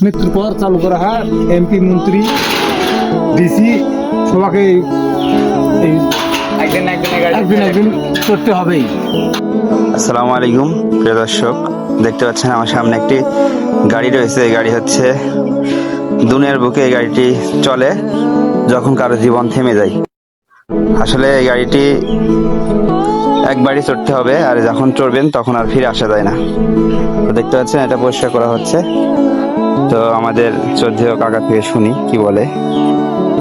মৃত্যুর পর চালু করা হয়। এমপি, মন্ত্রী, ডিসি সবাইকে এই একদিন করতে হবেই। আসসালামু আলাইকুম প্রিয় দর্শক, দেখতে পাচ্ছেন আমার সামনে একটি গাড়ি রয়েছে। এই গাড়ি হচ্ছে দুনিয়ার বুকে। এই গাড়িটি চলে যখন কারো জীবন থেমে যায়। আসলে এই গাড়িটি একবারই চড়তে হবে, আর যখন চড়বেন তখন আর ফিরে আসা যায় না। তো দেখতে পাচ্ছেন এটা পরিষ্কার করা হচ্ছে। তো আমাদের শ্রদ্ধেয় কাকা থেকে শুনি কি বলে।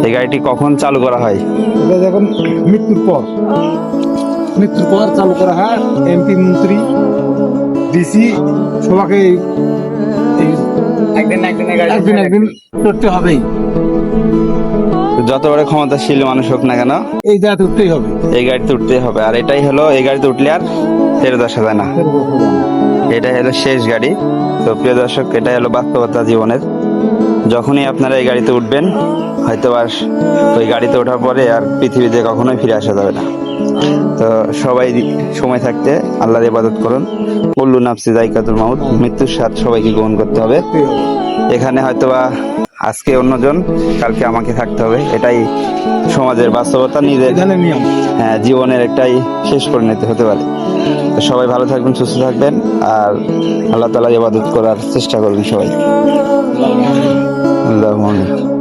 এই গাড়িটি কখন চালু করা হয়? এটা যখন মৃত্যুর পর চালু করা হয়। এমপি, মন্ত্রী, ডিসি সবাইকে এই একদিন করতে হবেই। যত বড় ক্ষমতাশীল মানুষ হোক না কেন, এই জায়গাতে উঠতেই হবে। এই গাড়িতে উঠতেই হবে। আর এটাই হলো, এই গাড়িতে উঠলে আর ফেরত আসা যায় না। এটাই হলো শেষ গাড়ি। তো প্রিয় দর্শক, এটাই হলো বাস্তবতা জীবনের। যখনই আপনারা এই গাড়িতে উঠবেন, হয়তো আর ওই গাড়িতে ওঠার পরে আর পৃথিবীতে কখনোই ফিরে আসা যাবে না। তো সবাই সময় থাকতে আল্লাহর ইবাদত করুন। কুল্লু নাফসি যায়কাতুল মাউত, মৃত্যুর স্বাদ সবাইকে গ্রহণ করতে হবে। এখানে হয়তোবা আজকে অন্যজন, কালকে আমাকে থাকতে হবে। এটাই সমাজের বাস্তবতা, নিজের নিয়ম। জীবনের একটাই শেষ পরিণতি হতে পারে। তো সবাই ভালো থাকবেন, সুস্থ থাকবেন, আর আল্লাহ তাআলার ইবাদত করার চেষ্টা করবেন সবাই। আল্লাহুম্মা আমিন।